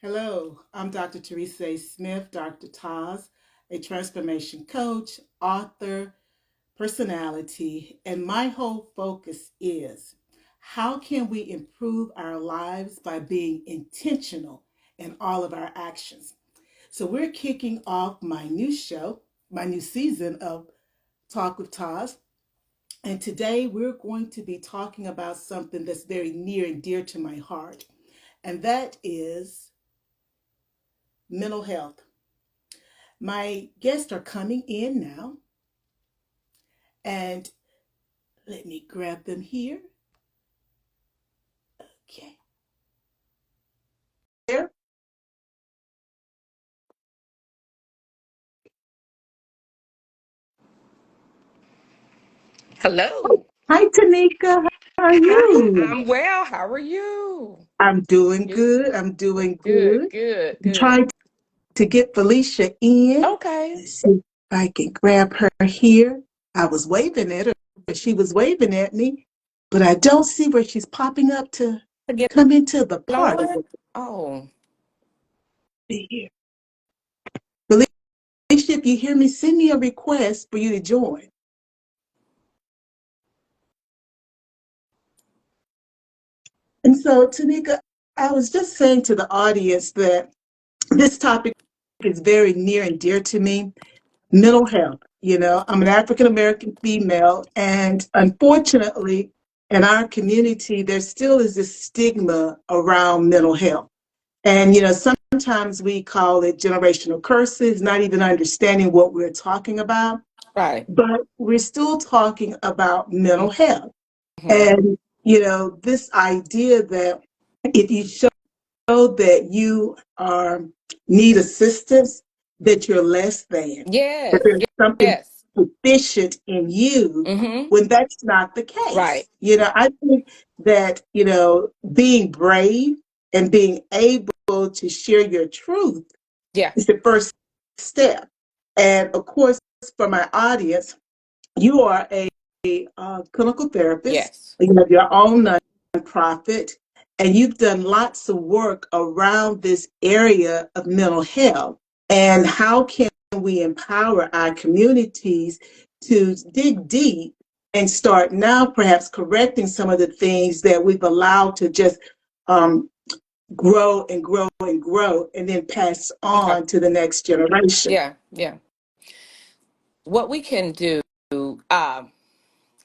Hello, I'm Dr. Teresa A. Smith, Dr. Taz, a transformation coach, author, personality, and my whole focus is how can we improve our lives by being intentional in all of our actions? So we're kicking off my new show, my new season of Talk with Taz. And today we're going to be talking about something that's very near and dear to my heart, and that is mental health. My guests are coming in now, and let me grab them here. Okay. There. Hello. Hi, Tanika. How are Hi, you? I'm well. How are you? I'm doing You good. I'm doing good, good. good, I'm good. trying to get Felicia in. Okay. Let's see if I can grab her here. I was waving at her, but she was waving at me, but I don't see where she's popping up to To get come into the party. on? Oh, Here. Felicia, if you hear me, send me a request for you to join. And so, Tanika, I was just saying to the audience that this topic is very near and dear to me, mental health. I'm an African American female, and unfortunately, in our community, there still is this stigma around mental health. And, sometimes we call it generational curses, not even understanding what we're talking about, right. but we're still talking about mental health. Mm-hmm. And, this idea that if you show that you are need assistance, that you're less than, that Yes, there's something yes. deficient in you, Mm-hmm. when that's not the Right. case. I think that, being brave and being able to share your truth Yeah. is the first step. And of course, for my audience, you are a clinical therapist. Yes. You have your own nonprofit, and you've done lots of work around this area of mental health. And how can we empower our communities to dig deep and start now perhaps correcting some of the things that we've allowed to just um, grow and grow and grow and then pass Okay. on to the next generation? Yeah, yeah. What we can do, um,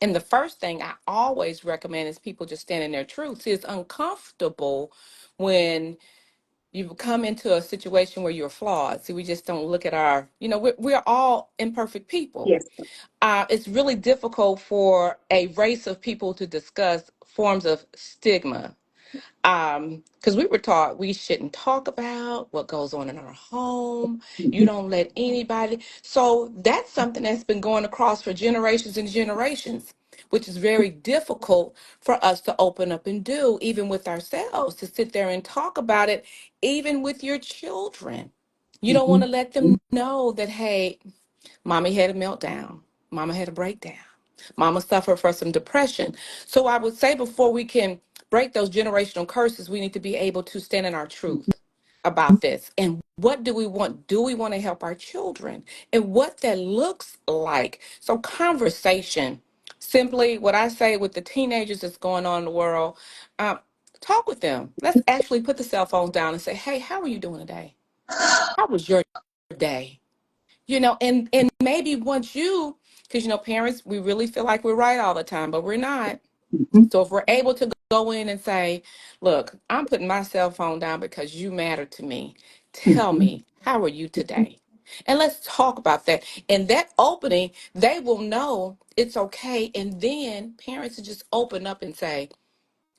and the first thing I always recommend is people just stand in their truth. See, it's uncomfortable when you come into a situation where you're flawed. See, we just don't look at we're all imperfect people. Yes. It's really difficult for a race of people to discuss forms of stigma. Because we were taught we shouldn't talk about what goes on in our home. You don't let anybody. So that's something that's been going across for generations and generations, which is very difficult for us to open up and do, even with ourselves, to sit there and talk about it, even with your children. You don't want Mhm. to let them know that, hey, mommy had a meltdown, mama had a breakdown, mama suffered from some depression. So I would say before we can break those generational curses, we need to be able to stand in our truth about this. And what do we want? Do we want to help our children? And what that looks like. So conversation, simply what I say with the teenagers that's going on in the world, um, talk with them. Let's actually put the cell phones down and say, hey, how are you doing today? How was your day? And maybe once because parents, we really feel like we're right all the time, but we're not. Mhm. So if we're able to go in and say, look, I'm putting my cell phone down because you matter to me, tell Mhm. me, how are you today? And let's talk about that. And that opening, they will know it's okay. And then parents will just open up and say,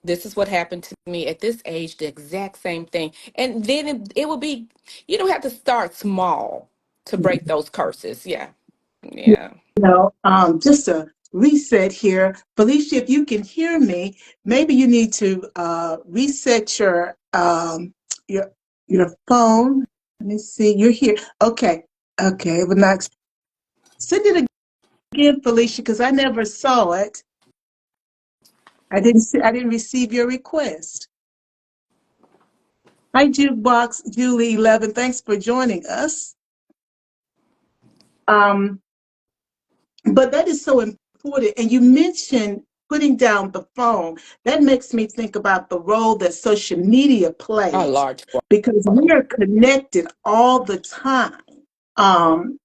this is what happened to me at this age, the exact same thing. And then it will be, you don't have to start small to break those curses. Yeah. Yeah. Just a reset here. Felicia, if you can hear me, maybe you need to reset your your phone. Let me see. You're here. Okay. Okay. Well, not send it again, Felicia, because I never saw it. I didn't see. I didn't receive your request. Hi, Jukebox Julie 11. Thanks for joining us. Um, but that is so important. And you mentioned putting down the phone. That makes me think about the role that social media A plays large because we role. are connected all the time. And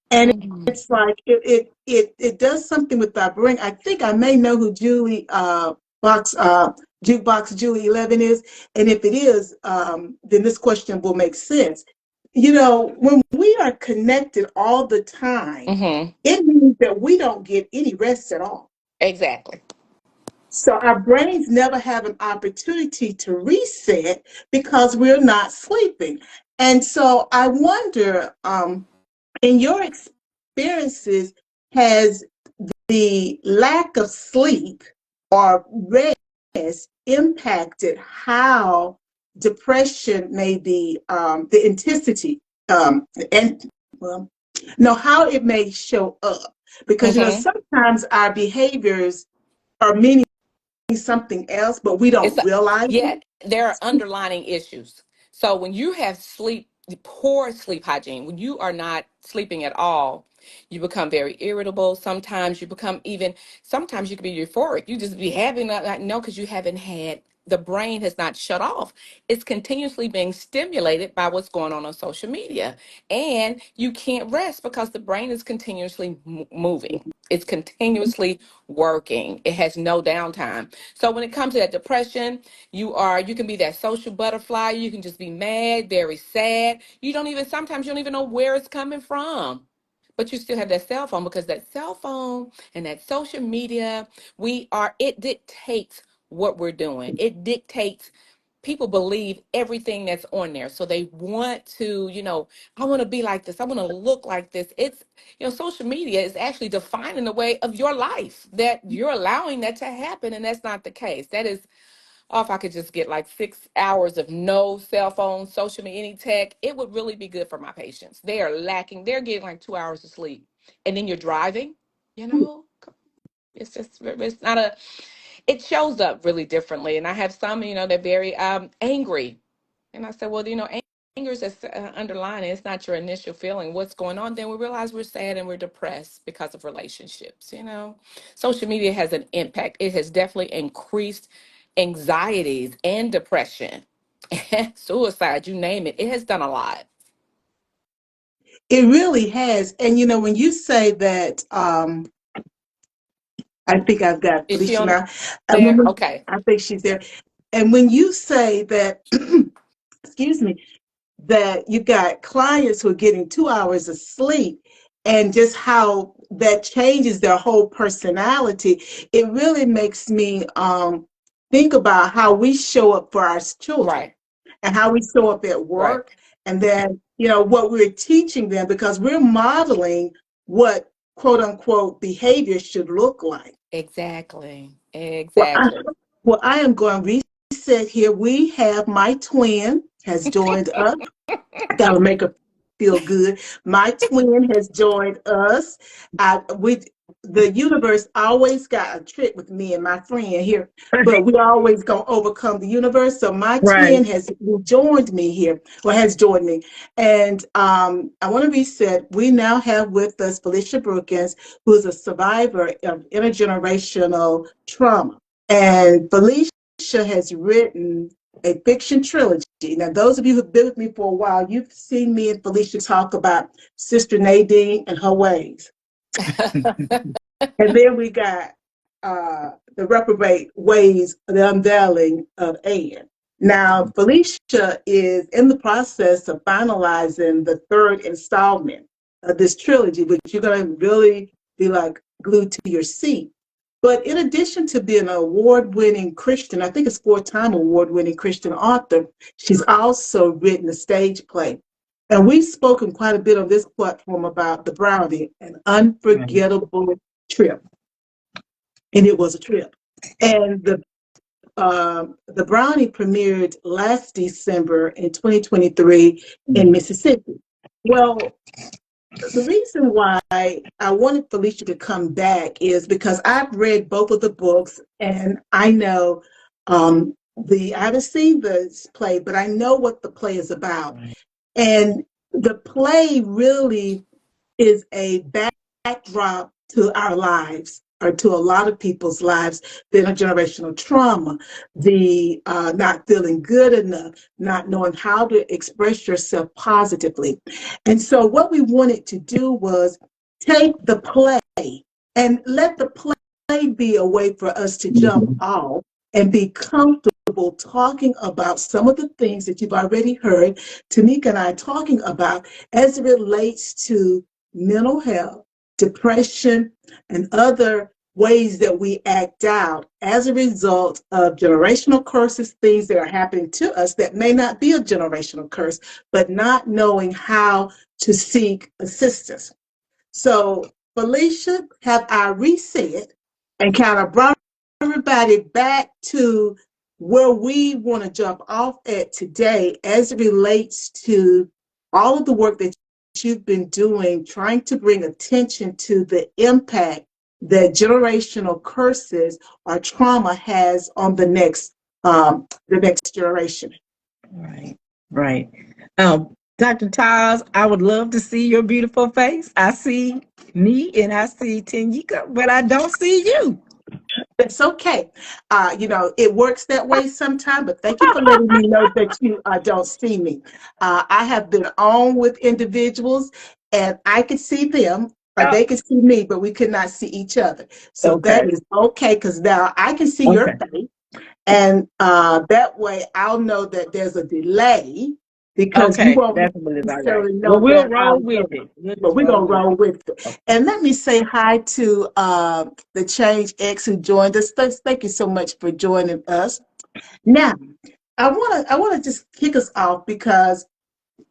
Mhm. it's like it does something with our brain. I think I may know who Julie Box Jukebox Julie 11 is, and if it is, then this question will make sense. You know, when we are connected all the time, Mhm. it means that we don't get any rest at all. Exactly. So our brains never have an opportunity to reset because we're not sleeping. And so I wonder, in your experiences, has the lack of sleep or rest impacted how depression may be, the intensity, and well, no, how it may show up? Because Mhm. sometimes our behaviors are meaning something else, but we It's don't a, realize yeah, it. there are underlining issues. So when you have poor sleep hygiene, when you are not sleeping at all, you become very irritable. Sometimes you become even, sometimes you can be euphoric. You just be having that, no, because you haven't had, the brain has not shut off. It's continuously being stimulated by what's going on social media. And you can't rest because the brain is continuously moving. It's continuously working. It has no downtime. So when it comes to that depression, you can be that social butterfly. You can just be mad, very sad. Sometimes you don't even know where it's coming from. But you still have that cell phone because that cell phone and that social media, it dictates what we're doing. It dictates, people believe everything that's on there. So they want to, I want to be like this. I want to look like this. Social media is actually defining the way of your life that you're allowing that to happen. And that's not the case. That is, oh, if I could just get like 6 hours of no cell phone, social media, any tech, it would really be good for my patients. They are lacking, they're getting like 2 hours of sleep. And then you're driving, you know, it's not it shows up really differently. And I have some, they're very angry. And I said, well, anger is just underlying. It's not your initial feeling. What's going on? Then we realize we're sad and we're depressed because of relationships. Social media has an impact. It has definitely increased anxieties and depression and suicide, you name it. It has done a lot. It really has. And when you say that, I think I've got Is she Felicia on now. there? Okay. I think she's there. And when you say that, excuse me, that you got clients who are getting 2 hours of sleep and just how that changes their whole personality, it really makes me think about how we show up for our children Right. and how we show up at Right. work. And then, what we're teaching them because we're modeling what quote unquote behavior should look like. Exactly. Well, I, Exactly. well, I am going to reset here. We have my twin has joined us. That would make her feel good. My twin has joined us. The universe always got a trick with me and my friend here, but we always gonna overcome the universe. So my Right. twin has joined me here, or has joined me. And I want to reset. We now have with us Felicia Brookins, who is a survivor of intergenerational trauma. And Felicia has written a fiction trilogy. Now, those of you who've been with me for a while, you've seen me and Felicia talk about Sister Nadine and her ways. And then we got the reprobate ways, the unveiling of Anne. Now, Felicia is in the process of finalizing the third installment of this trilogy, which you're going to really be like glued to your seat. But in addition to being an award winning Christian, I think it's 4-time award winning Christian author, she's also written a stage play. And we've spoken quite a bit on this platform about The Brownie, an unforgettable trip. And it was a trip. And the Brownie premiered last December in 2023 in Mississippi. Well, the reason why I wanted Felicia to come back is because I've read both of the books, and I know I haven't seen this play, but I know what the play is about. Right. And the play really is a backdrop to our lives, or to a lot of people's lives, the intergenerational trauma, the not feeling good enough, not knowing how to express yourself positively. And so, what we wanted to do was take the play and let the play be a way for us to jump off and be comfortable talking about some of the things that you've already heard Tamika and I talking about as it relates to mental health, depression, and other ways that we act out as a result of generational curses, things that are happening to us that may not be a generational curse, but not knowing how to seek assistance. So, Felicia, have I reset and kind of brought everybody back to where we want to jump off at today as it relates to all of the work that you've been doing, trying to bring attention to the impact that generational curses or trauma has on the next generation. Right. Right. Dr. Taz, I would love to see your beautiful face. I see me and I see Tanika, but I don't see you. That's okay. It works that way sometimes, but thank you for letting me know that you don't see me. I have been on with individuals and I could see them or Oh, they could see me, but we could not see each other. So that okay. is okay because now I can see your Okay. face. And that way I'll know that there's a delay because you Okay. won't That's what it's all right. necessarily Well, know we'll that roll with it. We'll but just we're roll gonna with roll with it. it. And let me say hi to the Change X who joined us. Thank you so much for joining us. Now, I wanna just kick us off because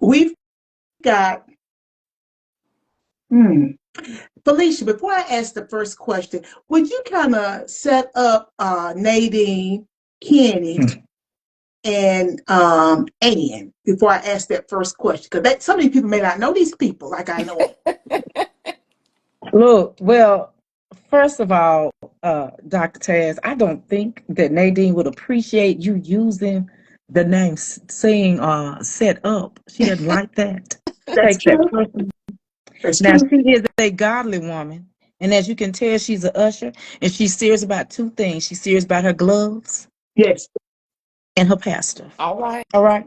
we've got hmm, Felicia. Before I ask the first question, would you kind of set up Nadine, Kenny, and Ann before I ask that first question? Because so many people may not know these people like I know them. Look, well, first of all, Dr. Taz, I don't think that Nadine would appreciate you using the name saying set up. She doesn't like that. That's Take that true. person. That's Now true. she is a godly woman. And as you can tell, she's an usher and she's serious about two things. She's serious about her gloves Yes, and her pastor. All right. All right.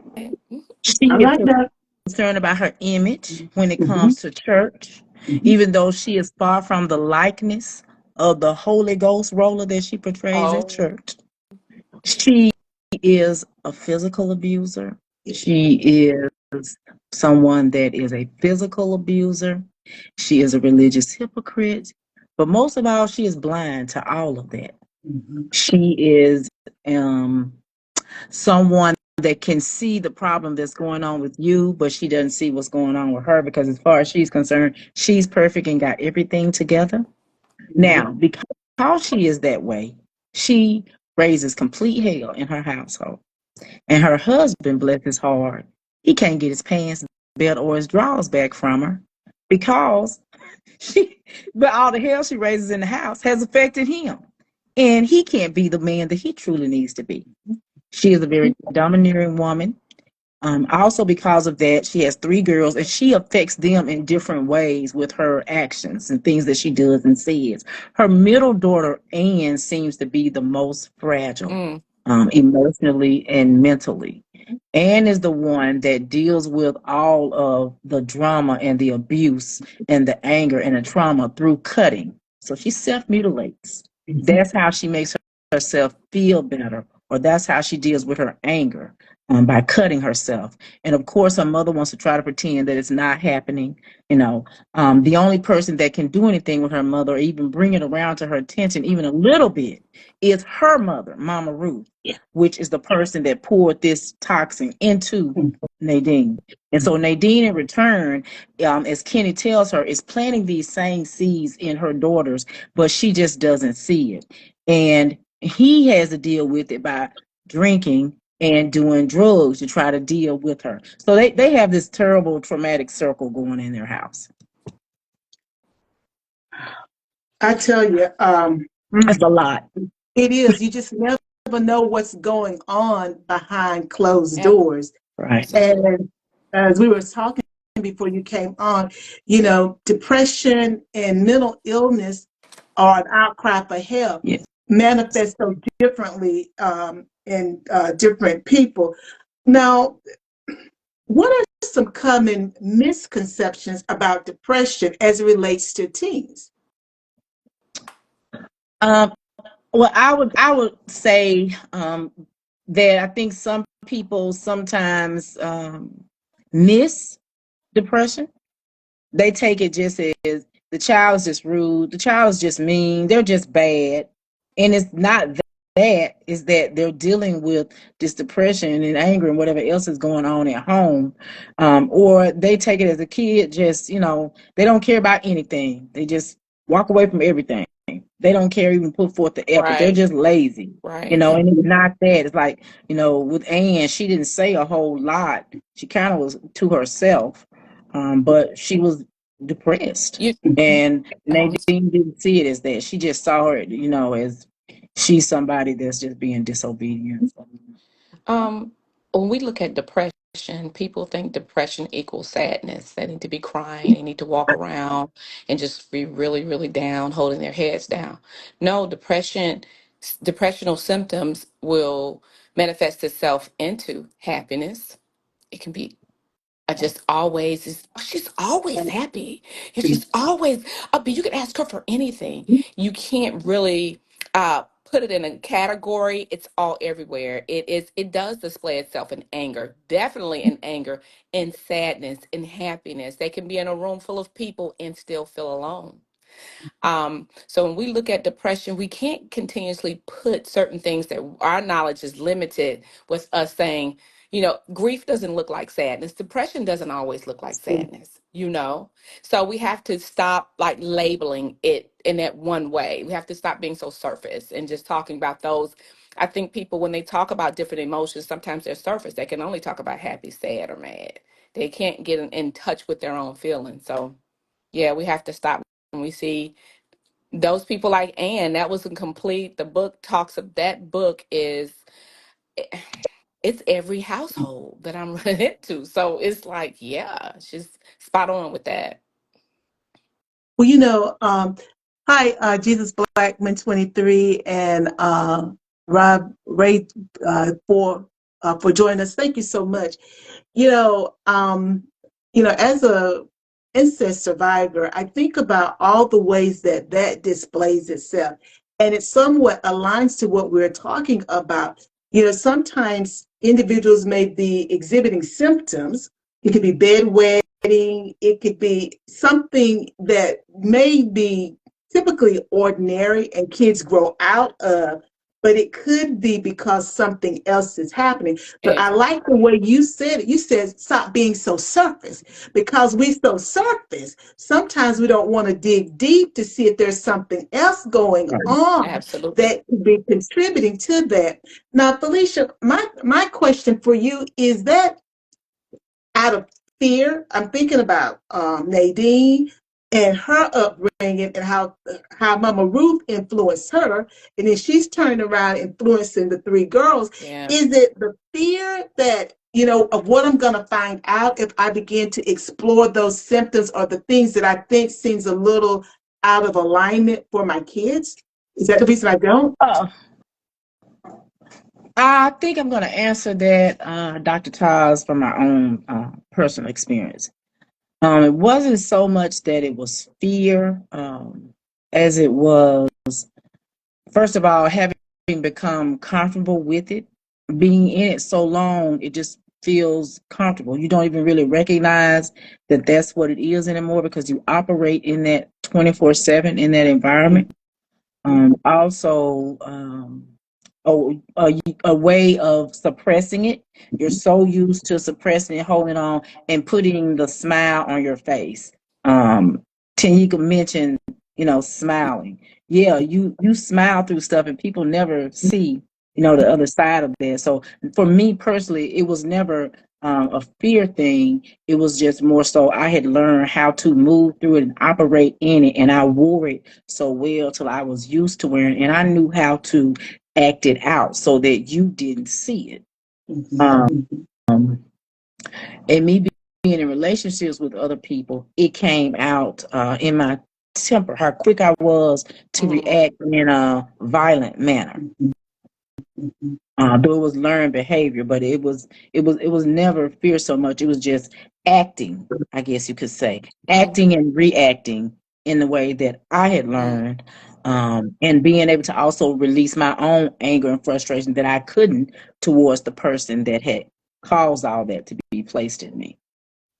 She I is like that. concerned about her image when it Mhm, comes to church, mhm. even though she is far from the likeness of the Holy Ghost roller that she portrays at Oh, church. She is a physical abuser. She is someone that is a physical abuser. She is a religious hypocrite. But most of all, she is blind to all of that. Mhm. She is um, someone that can see the problem that's going on with you, but she doesn't see what's going on with her because, as far as she's concerned, she's perfect and got everything together. Now, because she is that way, she raises complete hell in her household. And her husband, bless his heart, he can't get his pants, belt, or his drawers back from her because she, but all the hell she raises in the house has affected him. And he can't be the man that he truly needs to be. She is a very domineering woman. Also, because of that, she has three girls, and she affects them in different ways with her actions and things that she does and says. Her middle daughter, Anne, seems to be the most fragile, mm, emotionally and mentally. Anne is the one that deals with all of the drama and the abuse and the anger and the trauma through cutting. So she self mutilates. That's how she makes herself feel better, or that's how she deals with her anger, by cutting herself. And of course, her mother wants to try to pretend that it's not happening. You know, the only person that can do anything with her mother or even bring it around to her attention, even a little bit, is her mother, Mama Ruth, which is the person that poured this toxin into Nadine. And so Nadine, in return, as Kenny tells her, is planting these same seeds in her daughters, but she just doesn't see it. And he has to deal with it by drinking and doing drugs to try to deal with her. So they have this terrible traumatic circle going in their house. I tell you, It's a lot. it is. You just never never know what's going on behind closed Ab- doors. Right. Absolutely. And as we were talking before you came on, depression and mental illness are an outcry for help, Yeah. manifest so differently in different people. Now, what are some common misconceptions about depression as it relates to teens? Um, well, I would say that I think some people sometimes miss depression. They take it just as the child is just rude, the child is just mean, they're just bad, and it's not that. Is that they're dealing with this depression and anger and whatever else is going on at home, or they take it as a kid, just they don't care about anything. They just walk away from everything. They don't care, even put forth the effort. They're Right. just lazy, Right. and it's not that. It's like, with Anne, she didn't say a whole lot. She kind of was to herself, but she was depressed. You And um Nadine didn't see it as that. She just saw her, as she's somebody that's just being disobedient. um when we look at depression, people think depression equals sadness. They need to be crying, they need to walk around and just be really, really down, holding their heads down. No, depressional symptoms will manifest itself into happiness. It can be just always is she's always happy, and she's always upbeat. You can ask her for anything. You can't really put it in a category. It's all everywhere. It does display itself in anger, definitely in anger, in sadness, in happiness. They can be in a room full of people and still feel alone. So when we look at depression, we can't continuously put certain things that our knowledge is limited with us saying, grief doesn't look like sadness. Depression doesn't always look like sadness. So we have to stop like labeling it in that one way. We have to stop being so surface and just talking about those. I think people, when they talk about different emotions, sometimes they're surface. They can only talk about happy, sad, or mad. They can't get in touch with their own feelings. So yeah, we have to stop when we see those people like Anne. That was incomplete. The book talks of that book is it's every household that I'm running into. So it's like, yeah, she's spot on with that. Well, hi, Jesus Blackman 23 and Rob Ray for joining us. Thank you so much. You know, um, as a incest survivor, I think about all the ways that that displays itself, and it somewhat aligns to what we're talking about. Sometimes individuals may be exhibiting symptoms. It could be bedwetting. It could be something that may be typically ordinary and kids grow out of, but it could be because something else is happening. But I Exactly. like the way you said it. You said stop being so surface, because we so surface. Sometimes we don't want to dig deep to see if there's something else going on Absolutely. that could be contributing to that. Now, Felicia, my question for you is that out of fear. I'm thinking about Nadine and her upbringing and how Mama Ruth influenced her, and then she's turned around influencing the three girls. Yeah. Is it the fear that of what I'm going to find out if I begin to explore those symptoms or the things that I think seems a little out of alignment for my kids? Is that the reason I don't? Uh, I think I'm going to answer that, Dr. Taz, from my own personal experience. It wasn't so much that it was fear, as it was, first of all, having become comfortable with it, being in it so long, it just feels comfortable. You don't even really recognize that that's what it is anymore, because you operate in that 24/7 in that environment. Also, a way of suppressing it. You're so used to suppressing it, holding on, and putting the smile on your face. Tanika mentioned, smiling. Yeah, you smile through stuff, and people never see, the other side of that. So for me personally, it was never a fear thing. It was just more so I had learned how to move through it and operate in it, and I wore it so well till I was used to wearing it, and I knew how to acted out so that you didn't see it. Mhm. Um, and me being in relationships with other people, it came out in my temper, how quick I was to Mm, react in a violent manner. Mhm. Mhm. Though it was learned behavior, but it was never fear so much. It was just acting, I guess you could say, mm, acting and reacting in the way that I had mm, learned, and being able to also release my own anger and frustration that I couldn't towards the person that had caused all that to be placed in me.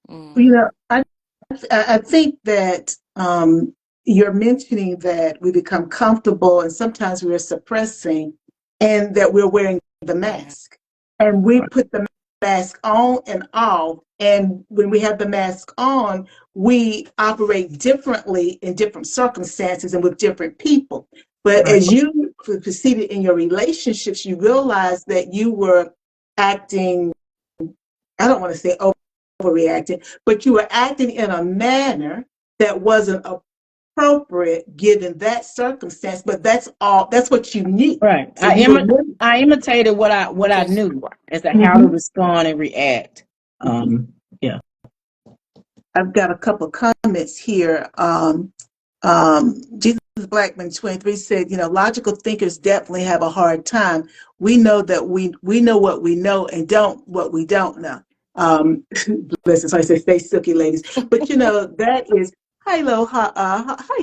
You mm. know, I think that you're mentioning that we become comfortable and sometimes we're suppressing and that we're wearing the Yeah. mask. And we put the mask on and off. And when we have the mask on, we operate differently in different circumstances and with different people. But Right. as you proceeded in your relationships, you realized that you were acting, I don't want to say overreacting, but you were acting in a manner that wasn't appropriate given that circumstance. But that's what you knew. Right. So you were moving. I imitated what I Just knew as to how to Mhm. respond and react. Yeah. I've got a couple of comments here. Jesus Blackman 23 said, logical thinkers definitely have a hard time. We know that we know what we know and don't what we don't know. Listen, so I say, stay silky, ladies. But that is, hi,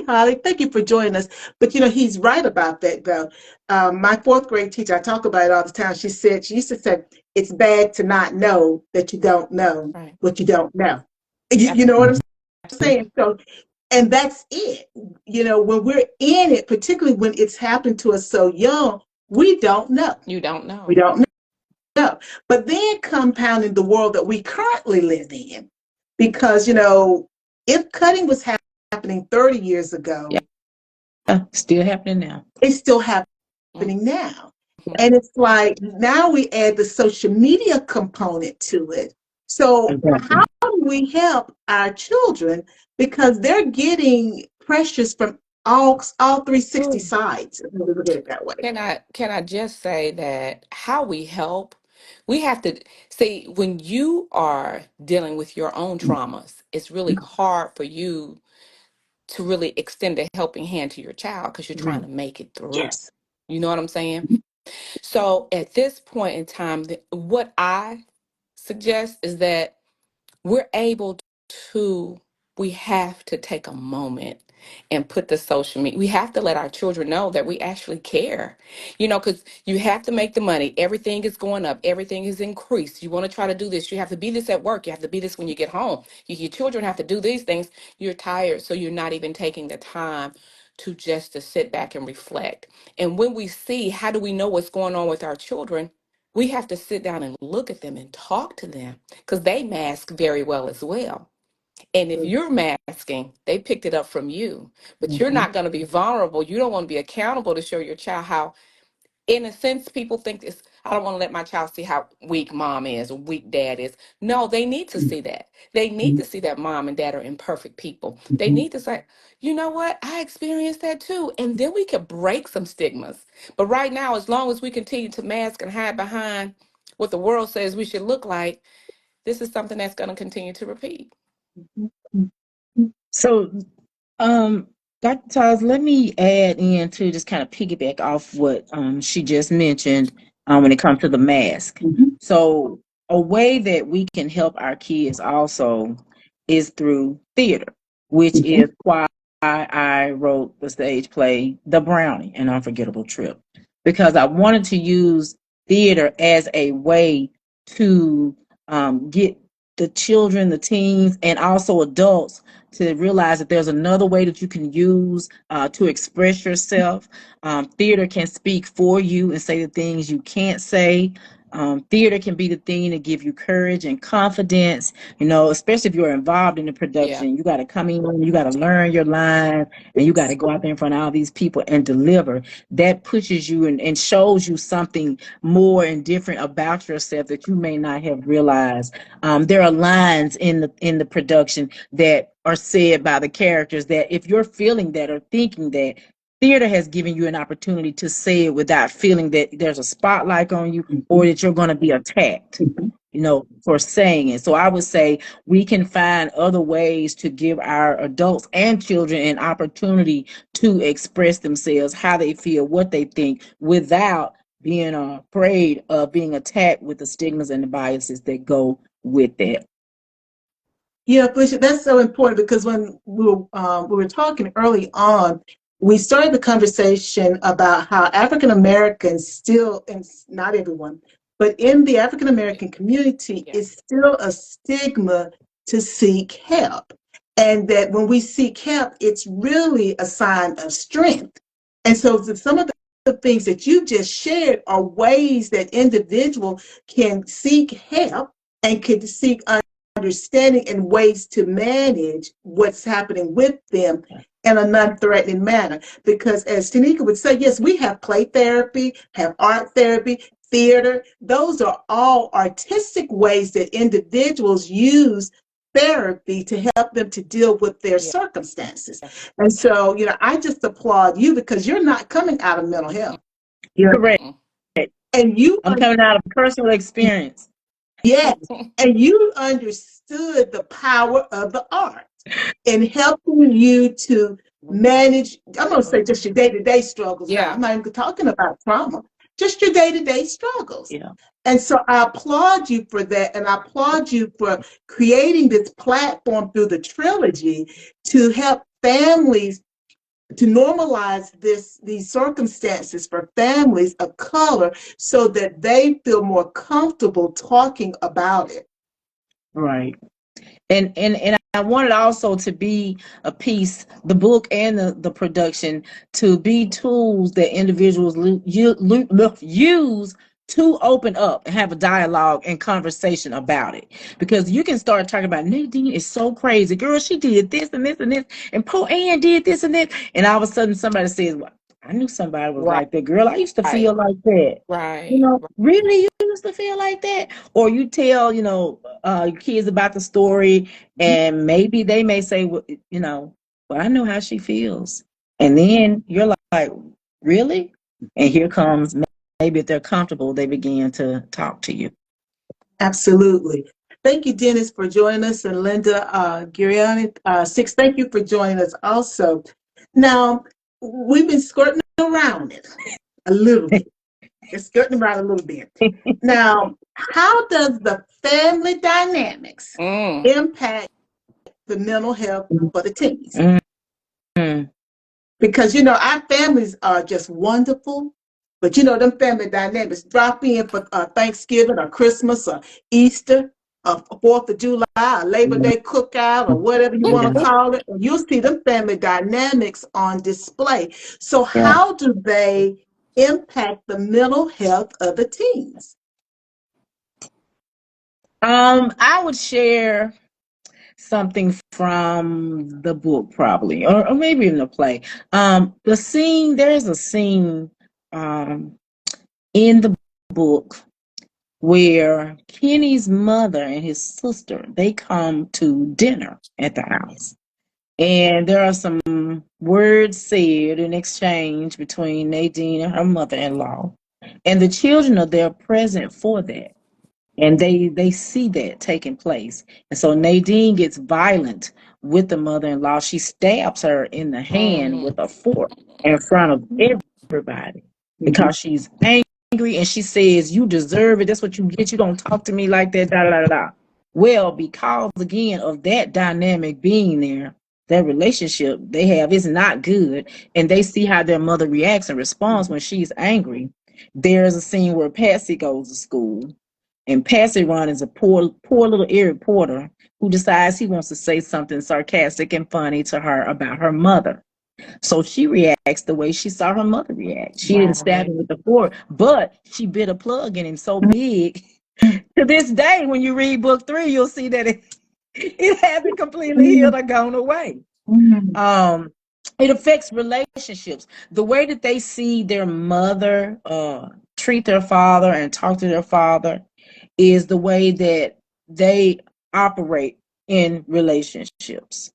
Holly. Thank you for joining us. But he's right about that, though. My fourth grade teacher, I talk about it all the time. She used to say, it's bad to not know that you don't know right. what you don't know. You know what I'm saying? So, and that's it. When we're in it, particularly when it's happened to us so young, we don't know. You don't We know. don't know. But then compounding the world that we currently live in, because, if cutting was happening 30 years Yeah. ago, Still happening now. it's still Mm, happening now. mhm. And it's like now we add the social media component to it. So how Exactly. do we help our children because they're getting pressures from all 360 Ooh. sides? Look at it that way. Can I just say that how we help, we have to see when you are dealing with your own traumas, it's really hard for you to really extend a helping hand to your child because you're trying to make it through. Yes. You know what I'm saying? So at this point in time, what I suggest is that we're able to, we have to take a moment and put the social media, we have to let our children know that we actually care, because you have to make the money. Everything is going up, everything is increased. You want to try to do this, you have to be this at work, you have to be this when you get home. Your children have to do these things. You're tired, so you're not even taking the time to sit back and reflect. And when we see, how do we know what's going on with our children? We have to sit down and look at them and talk to them because they mask very well as well. And if you're masking, they picked it up from you, but you're Mhm. not going to be vulnerable. You don't want to be accountable to show your child how, in a sense, people think this. I don't want to let my child see how weak mom is or weak dad is. No, they need to see that. They need to see that mom and dad are imperfect people. They Mhm. need to say, you know what? I experienced that too. And then we could break some stigmas. But right now, as long as we continue to mask and hide behind what the world says we should look like, this is something that's going to continue to repeat. Mhm. So, um, Dr. Taz, let me add in to just kind of piggyback off what she just mentioned when it comes to the mask. Mhm. So, a way that we can help our kids also is through theater, which Mhm. is why I wrote the stage play The Brownie, An Unforgettable Trip, because I wanted to use theater as a way to get the children, the teens, and also adults to realize that there's another way that you can use to express yourself. Theater can speak for you and say the things you can't say. Theater can be the thing to give you courage and confidence, especially if you're involved in the Yeah. production. You got to come in, you got to learn your lines, and you got to go out there in front of all these people and deliver. That pushes you and shows you something more and different about yourself that you may not have realized. There are lines in the production that are said by the characters that if you're feeling that or thinking that, theater has given you an opportunity to say it without feeling that there's a spotlight on you or that you're going to be attacked, for saying it. So I would say we can find other ways to give our adults and children an opportunity to express themselves, how they feel, what they think, without being afraid of being attacked with the stigmas and the biases that go with that. Yeah, Felicia, that's so important because when we were talking early on, we started the conversation about how African Americans still, and not everyone, but in the African American community, Yeah. it's still a stigma to seek help. And that when we seek help, it's really a sign of strength. And so some of the things that you just shared are ways that individuals can seek help and can seek understanding and ways to manage what's happening with them in a non-threatening manner. Because as Tanika would say, yes, we have play therapy, have art therapy, theater. Those are all artistic ways that individuals use therapy to help them to deal with their circumstances. And so, I just applaud you because you're not coming out of mental health. Correct. And I'm coming out of personal experience. Yes, and you understood the power of the art in helping you to manage, I'm going to say just your day-to-day struggles now. I'm not even talking about trauma, just your day-to-day struggles. Yeah. And so I applaud you for that, and I applaud you for creating this platform through the trilogy to help families to normalize these circumstances for families of color so that they feel more comfortable talking about it. Right. And I wanted also to be a piece, the book and the production, to be tools that individuals use to open up and have a dialogue and conversation about it. Because you can start talking about Nadine is so crazy. Girl, she did this and this and this. And Poe Ann did this and this. And all of a sudden somebody says, well, I knew somebody was like that. Girl, I used to feel like that. Right. Really, you used to feel like that? Or you tell, kids about the story, and maybe they may say, well, I know how she feels. And then you're like, really? And here comes, maybe if they're comfortable, they begin to talk to you. Absolutely. Thank you, Dennis, for joining us, and Linda Giriani, Six, thank you for joining us also. Now, we've been skirting around it a little bit. It's skirting around a little bit. Now, how does the family dynamics impact the mental health for the teens? Because, our families are just wonderful, but, them family dynamics drop in for Thanksgiving or Christmas or Easter, 4th of July, or Labor Day cookout, or whatever you want to call it. And you'll see them family dynamics on display. So how do they impact the mental health of the teens? I would share something from the book, probably, or maybe even the play. There's a scene in the book where Kenny's mother and his sister, they come to dinner at the house. And there are some words said in exchange between Nadine and her mother-in-law. And the children are there present for that. And they see that taking place. And so Nadine gets violent with the mother-in-law. She stabs her in the hand with a fork in front of everybody because she's angry, and she says, you deserve it. That's what you get. You don't talk to me like that. Da, da, da, da. Well, because again of that dynamic being there, that relationship they have is not good. And they see how their mother reacts and responds when she's angry. There's a scene where Patsy goes to school. And Patsy Ron is a poor little Erie Porter who decides he wants to say something sarcastic and funny to her about her mother. So she reacts the way she saw her mother react. She didn't stab him with the fork, but she bit a plug in him so big. To this day, when you read book 3, you'll see that it hasn't completely healed or gone away. It affects relationships. The way that they see their mother treat their father and talk to their father is the way that they operate in relationships.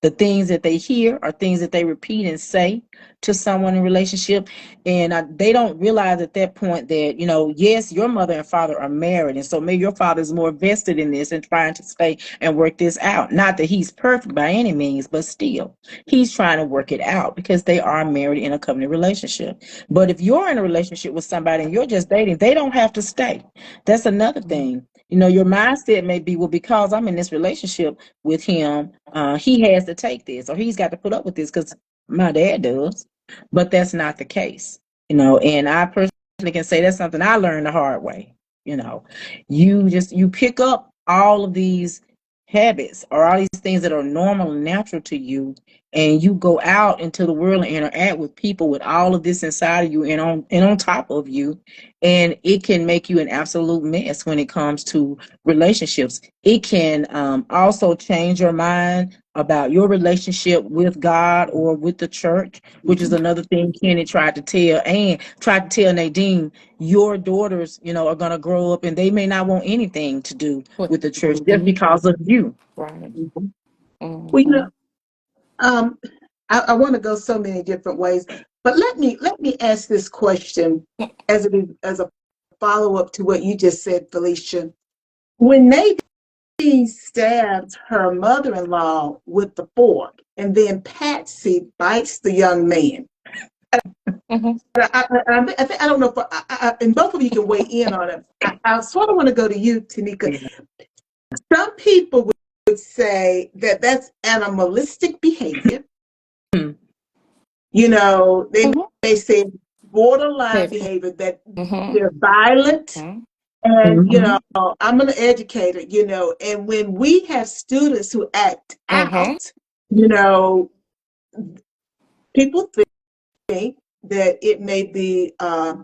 The things that they hear are things that they repeat and say to someone in relationship, and they don't realize at that point that, yes, your mother and father are married, and so maybe your father is more vested in this and trying to stay and work this out. Not that he's perfect by any means, but still he's trying to work it out because they are married in a covenant relationship. But if you're in a relationship with somebody and you're just dating, they don't have to stay. That's another thing. Your mindset may be, well, because I'm in this relationship with him, he has to take this or he's got to put up with this because my dad does. But that's not the case. And I personally can say that's something I learned the hard way. You pick up all of these habits or all these things that are normal and natural to you, and you go out into the world and interact with people with all of this inside of you and on top of you, and it can make you an absolute mess when it comes to relationships. It can also change your mind about your relationship with God or with the church, which is another thing Kenny tried to tell Nadine. Your daughters, are going to grow up and they may not want anything to do with the church just because of you. Right. Well, Mm-hmm. I want to go so many different ways, but let me ask this question as a follow up to what you just said, Felicia. When Nadine stabs her mother-in-law with the fork, and then Patsy bites the young man. Mm-hmm. I don't know if and both of you can weigh in on it. I sort of want to go to you, Tanika. Some people would say that that's animalistic behavior. Hmm. They Mm-hmm. may say borderline Maybe. behavior, that Mm-hmm. they're violent. Mm-hmm. And, Mhm. I'm an educator, and when we have students who act Mm-hmm. out, you know, people think that it may be a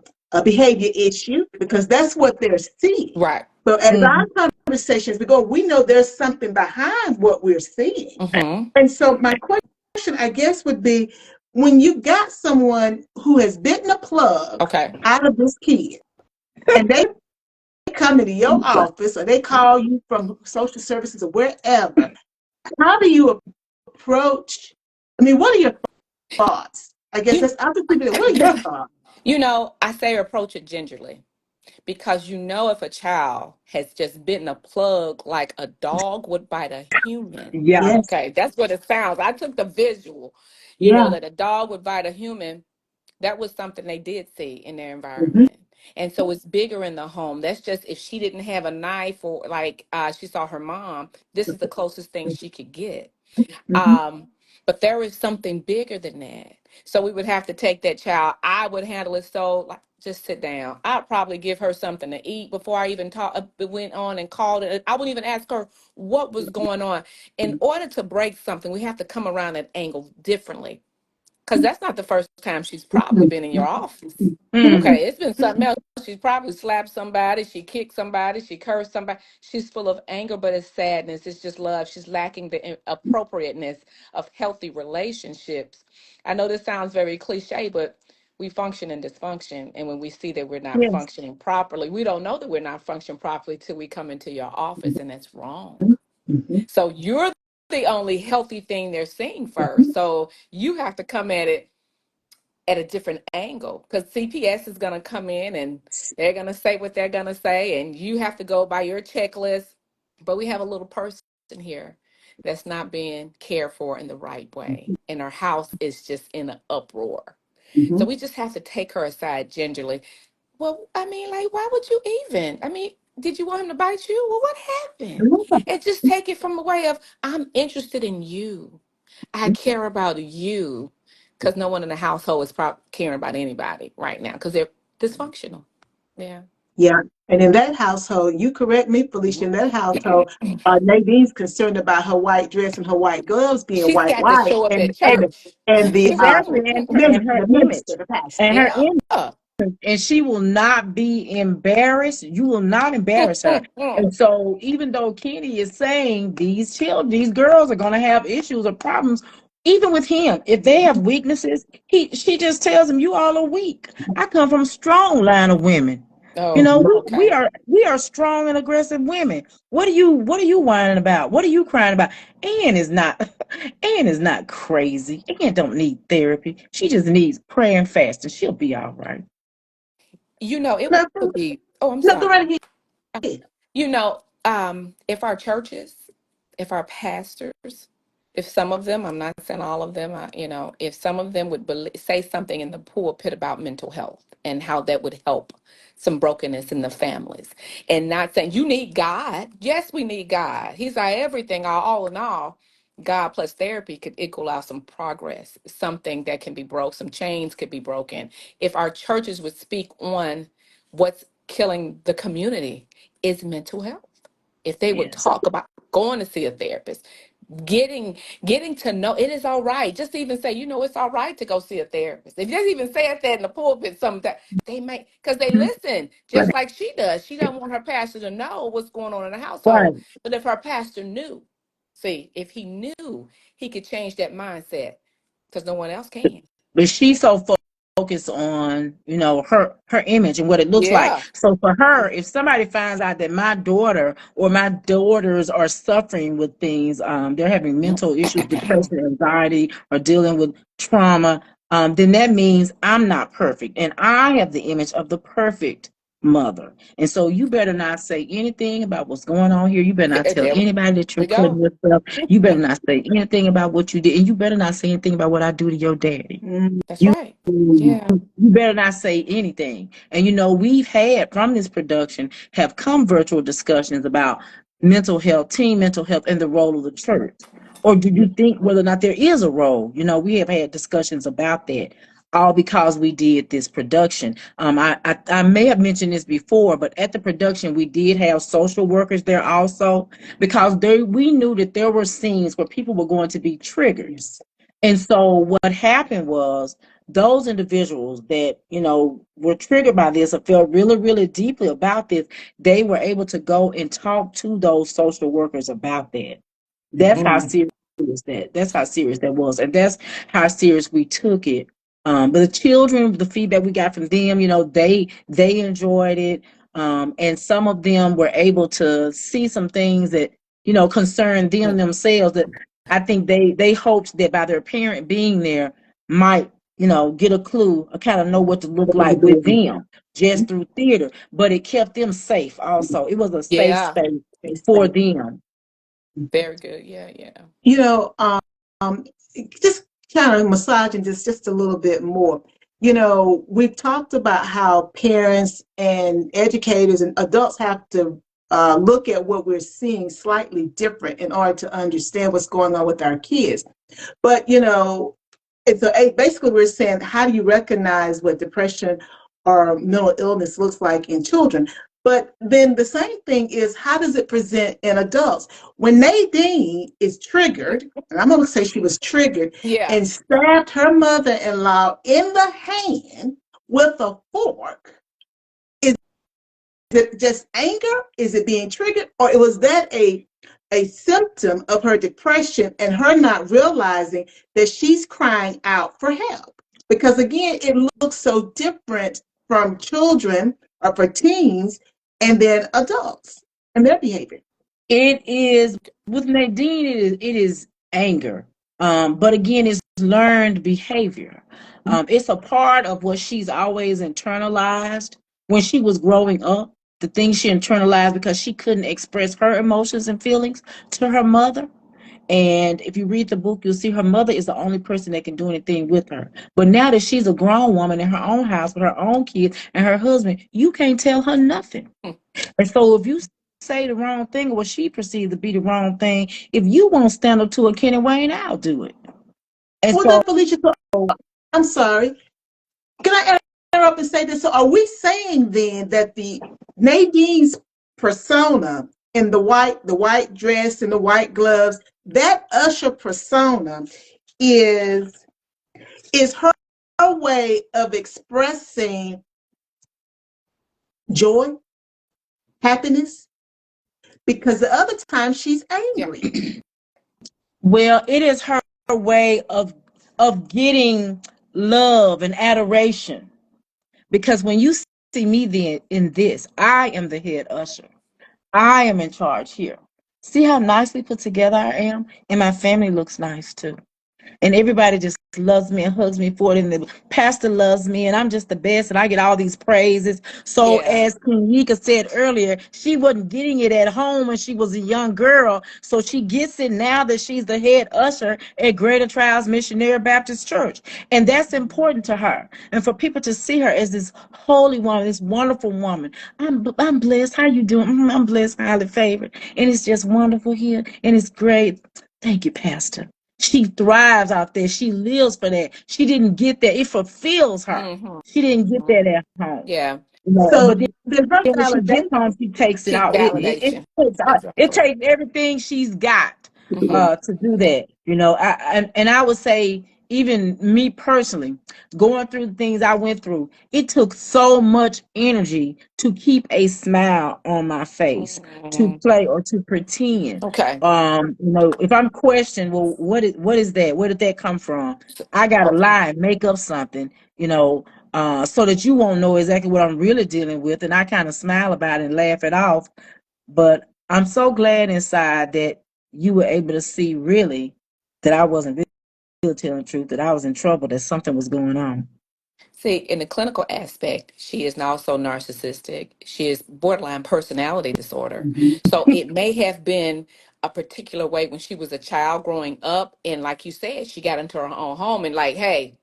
behavior issue because that's what they're seeing. Right. But as Mhm. our conversations we go, we know there's something behind what we're seeing. Mm-hmm. And so my question, I guess, would be when you got someone who has bitten a plug Okay. out of this kid and they come into your office or they call you from social services or wherever, how do you approach? I mean, what are your thoughts? I guess You, that's I'll just leave it. What are your thoughts? I say approach it gingerly because if a child has just bitten a plug like a dog would bite a human. Yeah. Yes. Okay, that's what it sounds. I took the visual, Yeah. that a dog would bite a human. That was something they did see in their Mm-hmm. environment. And so it's bigger in the home. That's just if she didn't have a knife or like she saw her mom, this is the closest thing she could get. Mm-hmm. Um, but there is something bigger than that. So we would have to take that child. I would handle it so like just sit down. I'd probably give her something to eat before I even went on and called it. I wouldn't even ask her what was going on. In order to break something, we have to come around that angle differently. Because that's not the first time she's probably been in your office. Mhm. Okay, it's been something else. She's probably slapped somebody, she kicked somebody, she cursed somebody. She's full of anger, but it's sadness. It's just love. She's lacking the appropriateness of healthy relationships. I know this sounds very cliche, but we function in dysfunction. And when we see that we're not Yes. functioning properly, we don't know that we're not functioning properly till we come into your office, and that's wrong. Mm-hmm. So you're the only healthy thing they're seeing first. So you have to come at it at a different angle because CPS is going to come in and they're going to say what they're going to say, and you have to go by your checklist. But we have a little person here that's not being cared for in the right way, and our house is just in an uproar. So Mm-hmm. we just have to take her aside gingerly. Well, I mean, like, why would you even? I mean, did you want him to bite you? Well, what happened? And just take it from the way of, I'm interested in you. I care about you. Because no one in the household is probably caring about anybody right now because they're dysfunctional. Yeah. Yeah. And in that household, you correct me, Felicia, in that household, Nadine's concerned about her white dress and her white gloves being She's white, got to white, show up and at and church. and Exactly. And her the image minister, the pastor. and her Yeah. image. And she will not be embarrassed. You will not embarrass her. And so, even though Kenny is saying these girls are going to have issues or problems, even with him, if they have weaknesses, she just tells them, "You all are weak. I come from a strong line of women. You Oh, know, okay. we are strong and aggressive women. What are you whining about? What are you crying about? Ann is not Ann is not crazy. Ann don't need therapy. She just needs prayer and fasting. She'll be all right. You know, it No, would be, oh, I'm no, go sorry. right ahead. You know, if our churches, if our pastors, if some of them, I'm not saying all of them, if some of them would say something in the pulpit about mental health and how that would help some brokenness in the families, and not saying you need God. Yes, we need God. He's our everything, our all in all. God plus therapy could equal out some progress, something that can be broke, some chains could be broken. If our churches would speak on what's killing the community is mental health. If they would Yes. talk about going to see a therapist, getting getting to know it is all right. Just to even say, it's all right to go see a therapist. If they even said that in the pulpit, something that they may because they listen, just Right. like she does. She doesn't want her pastor to know what's going on in the household. Right. But if her pastor knew, see, if he knew, he could change that mindset because no one else can. But she's so focused on, her image and what it looks like. Yeah. So for her, if somebody finds out that my daughter or my daughters are suffering with things, they're having mental issues, depression, anxiety, or dealing with trauma, then that means I'm not perfect, and I have the image of the perfect mother. And so you better not say anything about what's going on here. You better not tell There anybody that you're we cutting go. yourself. You better not say anything about what you did, and you better not say anything about what I do to your daddy. That's You right. you Yeah. better not say anything. And we've had from this production have come virtual discussions about mental health, teen mental health, and the role of the church. Or do you think whether or not there is a role? We have had discussions about that. All because we did this production. I may have mentioned this before, but at the production we did have social workers there also because we knew that there were scenes where people were going to be triggered. And so what happened was those individuals that, were triggered by this or felt really, really deeply about this, they were able to go and talk to those social workers about that. That's how serious that's how serious that was. And that's how serious we took it. But the children, the feedback we got from them, they enjoyed it. And some of them were able to see some things that, concern them themselves that I think they hoped that by their parent being there might, get a clue or kind of know what to look like with them just through theater. But it kept them safe also. It was a safe Yeah. space for them. Very good. Yeah. Yeah. You know, just kind of massaging this just a little bit more. We've talked about how parents and educators and adults have to look at what we're seeing slightly different in order to understand what's going on with our kids. But basically we're saying, how do you recognize what depression or mental illness looks like in children? But then the same thing is, how does it present in adults? When Nadine is triggered, and I'm going to say she was triggered, Yeah. and stabbed her mother-in-law in the hand with a fork, is it just anger? Is it being triggered? Or was that a symptom of her depression and her not realizing that she's crying out for help? Because again, it looks so different from children or for teens and then adults and their behavior. It is with Nadine. It is anger, but again, it's learned behavior. It's a part of what she's always internalized when she was growing up. The things she internalized because she couldn't express her emotions and feelings to her mother. And if you read the book, you'll see her mother is the only person that can do anything with her. But now that she's a grown woman in her own house with her own kids and her husband, you can't tell her nothing. And so if you say the wrong thing or what she perceives to be the wrong thing, if you won't stand up to a Kenny Wayne, I'll do it. And Well, so then, Felicia, so I'm sorry. Can I interrupt and say this? So, are we saying then that the Nadine's persona in the white dress and the white gloves, that usher persona is her way of expressing joy, happiness? Because the other time she's Yeah. angry. well, it is her way of getting love and adoration. Because when you see me then in this. I am the head usher. I am in charge here. See how nicely put together I am? And my family looks nice too. And everybody just loves me and hugs me for it. And the pastor loves me, and I'm just the best, and I get all these praises. So, Yeah. as Kenika said earlier, she wasn't getting it at home when she was a young girl. So, she gets it now that she's the head usher at Greater Trials Missionary Baptist Church. And that's important to her. And for people to see her as this holy woman, this wonderful woman. I'm blessed. How you doing? I'm blessed, highly favored. And it's just wonderful here. And it's great. Thank you, Pastor. She thrives out there. She lives for that. She didn't get that. It fulfills her. Mm-hmm. She didn't get that at home. Yeah. You know, So but then then her when she gets validation. home, she takes it Seek out. validation. It Exactly. takes everything she's got Mm-hmm. to do that. You know, and I would say even me personally, going through the things I went through, it took so much energy to keep a smile on my face, to Mm-hmm. play or to pretend. Okay. You know, if I'm questioned, well, what is that? Where did that come from? I gotta Okay. lie and make up something, you know, so that you won't know exactly what I'm really dealing with. And I kind of smile about it and laugh it off. But I'm so glad inside that you were able to see really that I wasn't really telling the truth, that I was in trouble, that something was going on. See, in the clinical aspect, she is also narcissistic. She is borderline personality disorder. Mhm. So it may have been a particular way when she was a child growing up. And like you said, she got into her own home and like, hey,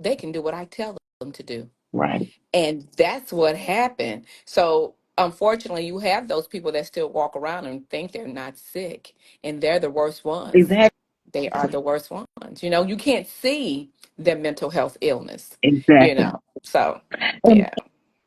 they can do what I tell them to do. Right. And that's what happened. So unfortunately, you have those people that still walk around and think they're not sick. And they're the worst ones. Exactly. They are the worst ones. You can't see their mental health illness, Exactly. So, And, yeah.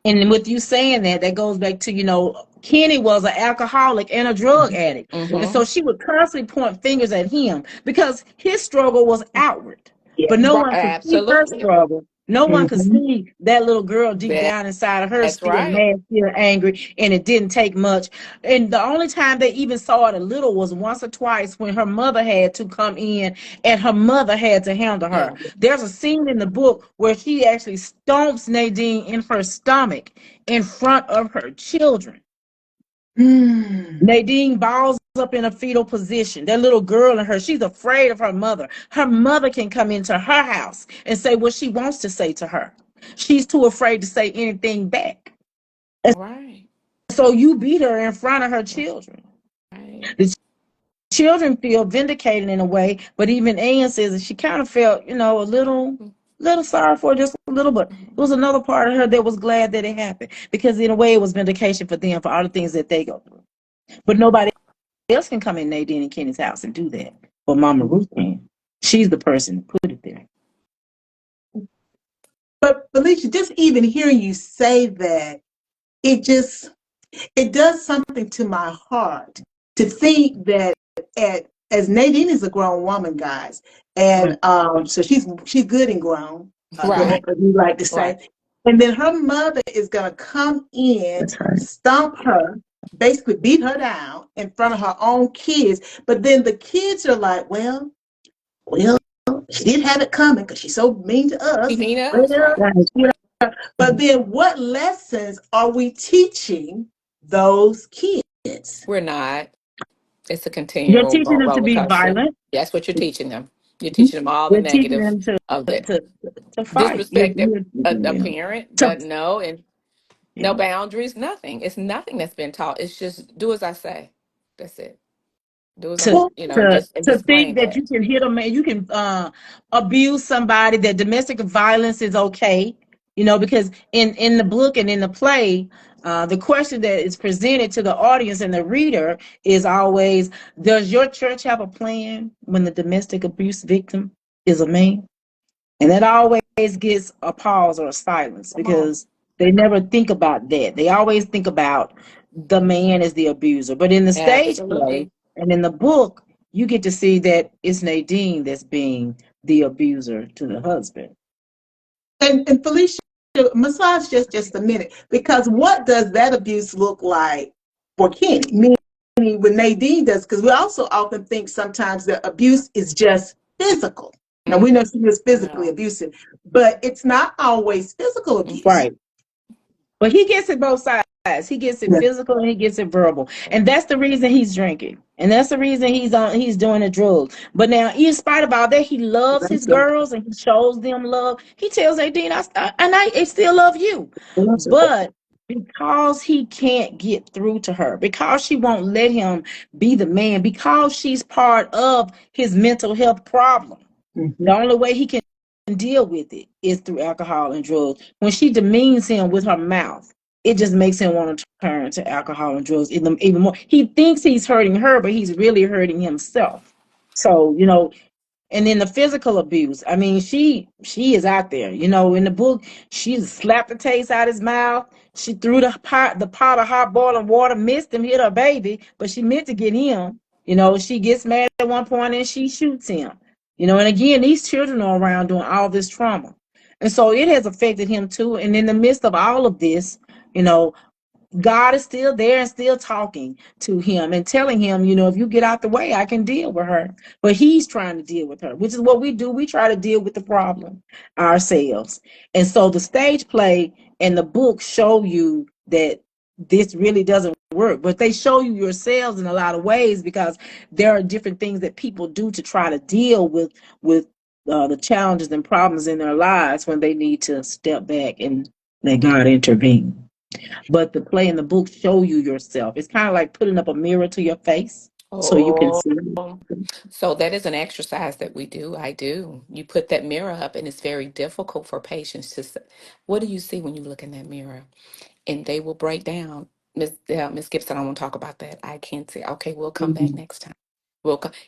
and with you saying that, that goes back to, Kenny was an alcoholic and a drug addict. And Mm-hmm. so she would constantly point fingers at him because his struggle was outward, Yeah. but no Right. one could see her Absolutely. struggle. No one could Mhm. see that little girl deep That, down inside of her that's still right. mad, still angry, and it didn't take much. And the only time they even saw it a little was once or twice when her mother had to come in and her mother had to handle her. Yeah. There's a scene in the book where she actually stomps Nadine in her stomach in front of her children. Mm. Nadine balls up in a fetal position. That little girl in her, she's afraid of her mother. Her mother can come into her house and say what she wants to say to her. She's too afraid to say anything back. And Right. so you beat her in front of her children. Right. The children feel vindicated in a way, but even Anne says that she kind of felt, a little sorry for her, just a little, but it was another part of her that was glad that it happened because in a way it was vindication for them for all the things that they go through. But nobody else can come in Nadine and Kenny's house and do that. But Mama Ruth can. She's the person who put it there. But Felicia, just even hearing you say that, it does something to my heart to think that as Nadine is a grown woman, guys, and so she's good and grown, Right. as we like to Right. say, and then her mother is gonna come in, That's right. stomp her, basically beat her down in front of her own kids, but then the kids are like, well, she didn't have it coming because she's so mean to us. She mean us, Well, right? but then what lessons are we teaching those kids? We're not. It's a You're continual teaching them to roller be coaster. violent. That's what you're teaching them. You're teaching them all the You're teaching negative them to of that. to to fight. Disrespect You're teaching a them parent, to doesn't know, and no yeah. boundaries, nothing. It's nothing that's been taught. It's just do as I say. That's it. Do as I'm, to Well, and to just think plain that you that. can hit a man, you can abuse somebody, that domestic violence is okay, because in the book and in the play, the question that is presented to the audience and the reader is always, does your church have a plan when the domestic abuse victim is a man? And that always gets a pause or a silence come on. because they never think about that. They always think about the man as the abuser. But in the stage play Absolutely. and in the book, you get to see that it's Nadine that's being the abuser to the husband. And Felicia, massage just a minute, because what does that abuse look like for Kenny? Meaning when Nadine does, because we also often think sometimes that abuse is just physical. Now we know she was physically No. abusive, but it's not always physical abuse. Right. But he gets it both sides. He gets it physical and he gets it verbal. And that's the reason he's drinking. And that's the reason he's doing the drugs. But now, in spite of all that, he loves his girls and he shows them love. He tells Nadine, I still love you. But because he can't get through to her, because she won't let him be the man, because she's part of his mental health problem, the only way he can deal with it is through alcohol and drugs. When she demeans him with her mouth, it just makes him want to turn to alcohol and drugs even more. He thinks he's hurting her, but he's really hurting himself. So, and then the physical abuse. I mean, she is out there. In the book, she slapped the taste out his mouth. She threw the pot of hot boiling water, missed him, hit her baby, but she meant to get him. She gets mad at one point and she shoots him. And again, these children are around doing all this trauma. And so it has affected him too. And in the midst of all of this, God is still there and still talking to him and telling him, if you get out the way, I can deal with her. But he's trying to deal with her, which is what we do. We try to deal with the problem ourselves. And so the stage play and the book show you that this really doesn't work, but they show you yourselves in a lot of ways, because there are different things that people do to try to deal with the challenges and problems in their lives when they need to step back and let God intervene. But the play and the book show you yourself. It's kind of like putting up a mirror to your face so you can Oh, see. so that is an exercise that we do. I do. You put that mirror up, and it's very difficult for patients to say, what do you see when you look in that mirror? And they will break down. Miss Gibson, I won't talk about that. I can't say, okay, we'll come back Mhm. next time.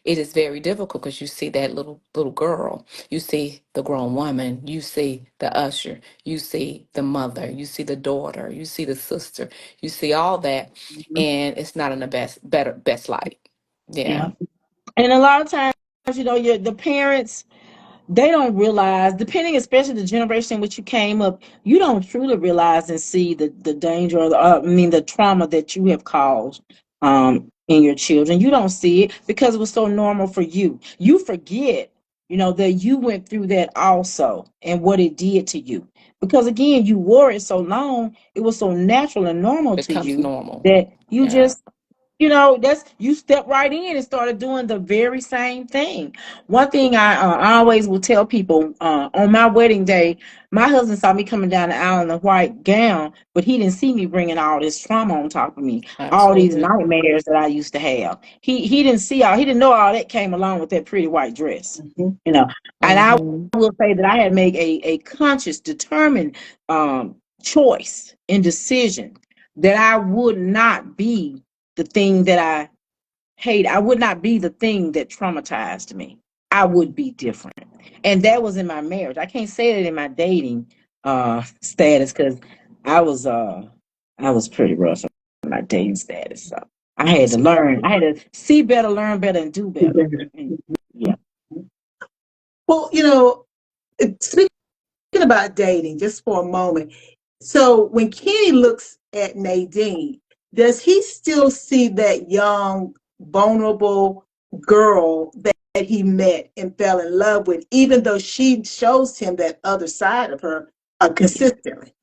It is very difficult because you see that little girl, you see the grown woman, you see the usher, you see the mother, you see the daughter, you see the sister, you see all that, and it's not in the best light. Yeah. Yeah, And a lot of times, the parents, they don't realize, depending, especially the generation in which you came up, you don't truly realize and see the danger, or the trauma that you have caused in your children. You don't see it because it was so normal for you. You forget, that you went through that also and what it did to you. Because again, you wore it so long, it was so natural and normal to becomes you normal. that you Yeah, just that's, you step right in and started doing the very same thing. One thing I always will tell people, on my wedding day, my husband saw me coming down the aisle in a white gown, but he didn't see me bringing all this trauma on top of me, all these absolutely. nightmares that I used to have. He didn't see he didn't know all that came along with that pretty white dress. And I Hmm. will say that I had made a conscious, determined choice and decision that I would not be the thing that I hate. I would not be the thing that traumatized me. I would be different. And that was in my marriage. I can't say that in my dating status, because I was uh I was pretty rough in my dating status. So I had to learn. I had to see better, learn better, and do better. And yeah. Well, speaking about dating, just for a moment. So when Kenny looks at Nadine, does he still see that young, vulnerable girl that he met and fell in love with, even though she shows him that other side of her consistently?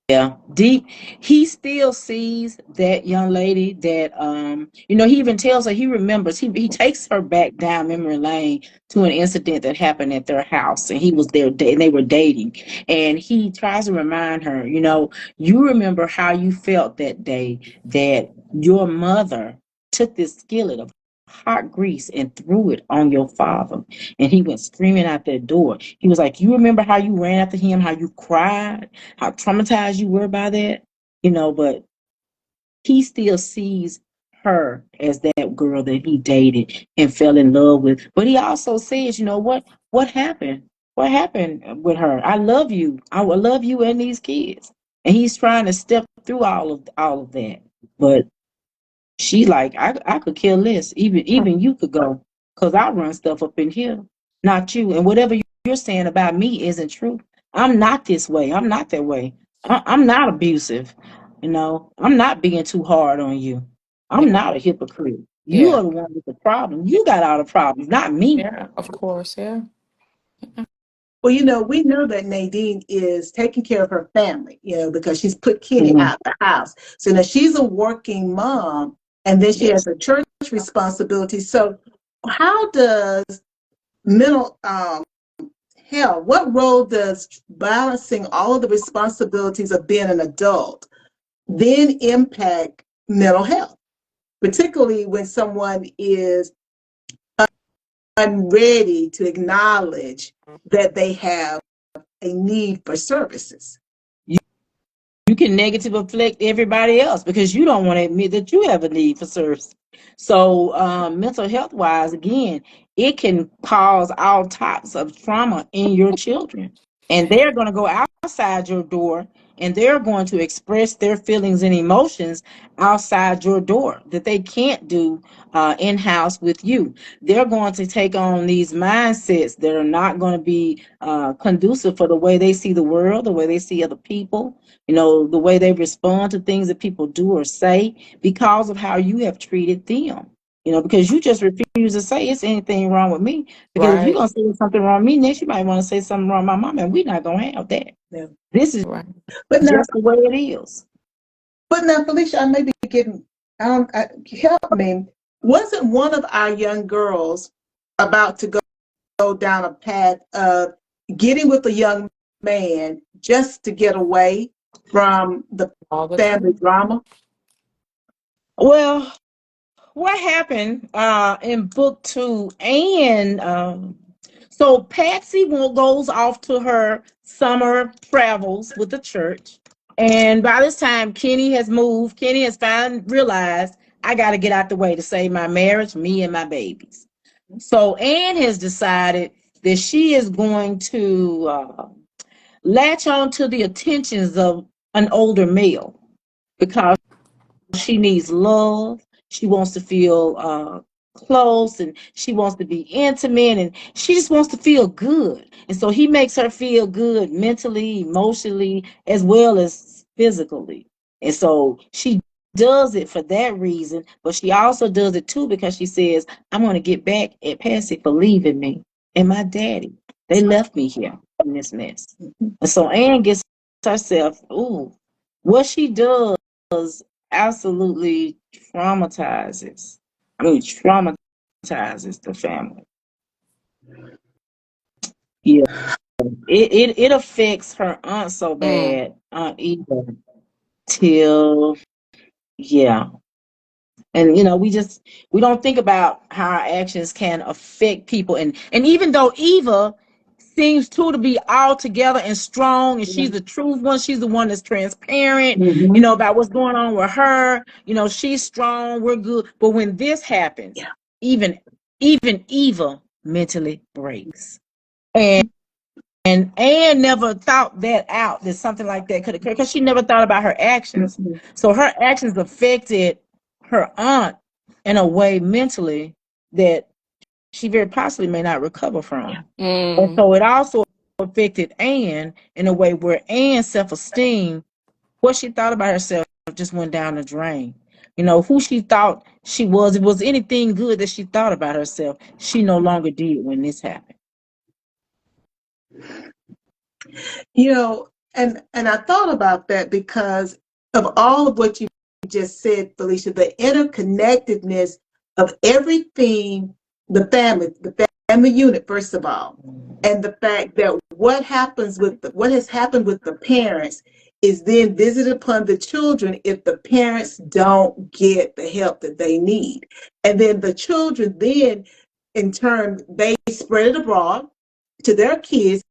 Yeah, deep. He still sees that young lady that he even tells her, he remembers, he takes her back down memory lane to an incident that happened at their house, and he was there and they were dating, and he tries to remind her, you remember how you felt that day that your mother took this skillet of hot grease and threw it on your father, and he went screaming out that door. He was like, you remember how you ran after him, how you cried, how traumatized you were by that, but he still sees her as that girl that he dated and fell in love with. But he also says, what happened? What happened with her? I love you. I will love you and these kids. And he's trying to step through all of that. But she like, I could kill this. Even you could go, because I run stuff up in here, not you. And whatever you're saying about me isn't true. I'm not this way. I'm not that way. I'm not abusive. I'm not being too hard on you. I'm Yeah, not a hypocrite. You yeah, are the one with the problem. You got all the problems, not me. yeah. Of course, yeah. Well, we know that Nadine is taking care of her family, because she's put Kenny Mhm. out the house. So now she's a working mom, and then she Yes. has a church responsibility. So how does mental health, what role does balancing all of the responsibilities of being an adult then impact mental health, particularly when someone is unready to acknowledge that they have a need for services? You can negative affect everybody else because you don't want to admit that you have a need for service. So, mental health wise, again, it can cause all types of trauma in your children. And they're going to go outside your door and they're going to express their feelings and emotions outside your door that they can't do in house with you. They're going to take on these mindsets that are not going to be conducive for the way they see the world, the way they see other people, the way they respond to things that people do or say because of how you have treated them. Because you just refuse to say it's anything wrong with me. Because if you're Right. going to say something wrong with me, next you might want to say something wrong with my mom, and we're not going to have that. Yeah. This is Right. But now, just the way it is. Felicia, I may be getting, help me. Wasn't one of our young girls about to go down a path of getting with a young man just to get away from the All the family time. drama? Well, what happened in book 2 and so Patsy goes off to her summer travels with the church, and by this time Kenny has moved. Kenny has finally realized, I got to get out the way to save my marriage, me and my babies. So Anne has decided that she is going to latch on to the attentions of an older male because she needs love. She wants to feel close, and she wants to be intimate, and she just wants to feel good. And so he makes her feel good mentally, emotionally, as well as physically. And so she does it for that reason, but she also does it too because she says, I'm going to get back at Patsy for leaving me and my daddy. They left me here in this mess. And so Anne gets herself, ooh, what she does absolutely traumatizes. I mean, traumatizes the family. Yeah, it affects her aunt so Mm. bad, Aunt Eva, till yeah. And we don't think about how our actions can affect people. And even though Eva seems to be all together and strong, and she's the truth one, she's the one that's transparent, Mm-hmm. about what's going on with her. She's strong, we're good. But when this happens, Yeah. even Eva mentally breaks. And Anne never thought that out, that something like that could occur, because she never thought about her actions. Mm-hmm. So her actions affected her aunt in a way mentally that she very possibly may not recover from. And Mm. so it also affected Anne in a way where Anne's self-esteem, what she thought about herself, just went down the drain. Who she thought she was, if it was anything good that she thought about herself, she no longer did when this happened. And I thought about that because of all of what you just said, Felicia, the interconnectedness of everything, the family unit, first of all, and the fact that what has happened with the parents is then visited upon the children if the parents don't get the help that they need. And then the children then, in turn, they spread it abroad to their kids,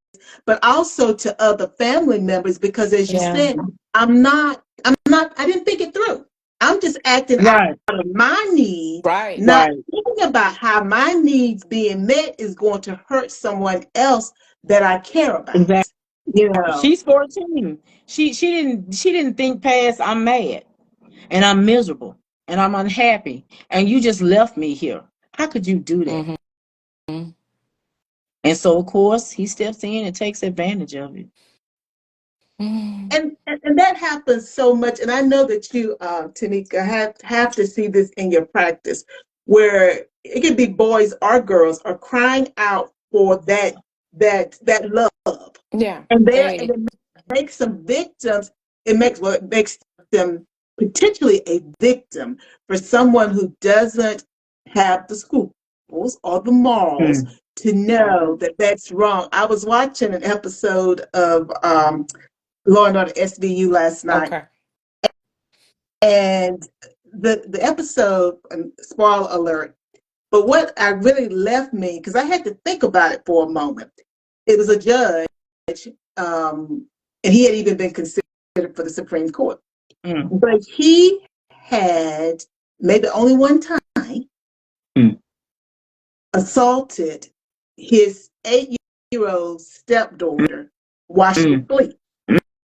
but also to other family members, because as you Yeah. said, I didn't think it through. I'm just acting out Right, of my need, Right. not right, thinking about how my needs being met is going to hurt someone else that I care about. exactly. You know. She's 14. She didn't think past, I'm mad and I'm miserable and I'm unhappy and you just left me here. How could you do that? Mm-hmm. And so of course he steps in and takes advantage of it. Mm. And that happens so much. And I know that you, Tanika, have to see this in your practice, where it could be boys or girls are crying out for that that love. Yeah. And They it makes them victims. It makes them potentially a victim for someone who doesn't have the scruples or the morals Mm. to know that that's wrong. I was watching an episode of Law and Order SVU last night, okay. and the episode, spoiler alert, but what I really left me, because I had to think about it for a moment, it was a judge, and he had even been considered for the Supreme Court. Mm. But he had maybe only one time Mm. assaulted his 8-year-old stepdaughter while she was Mm. asleep.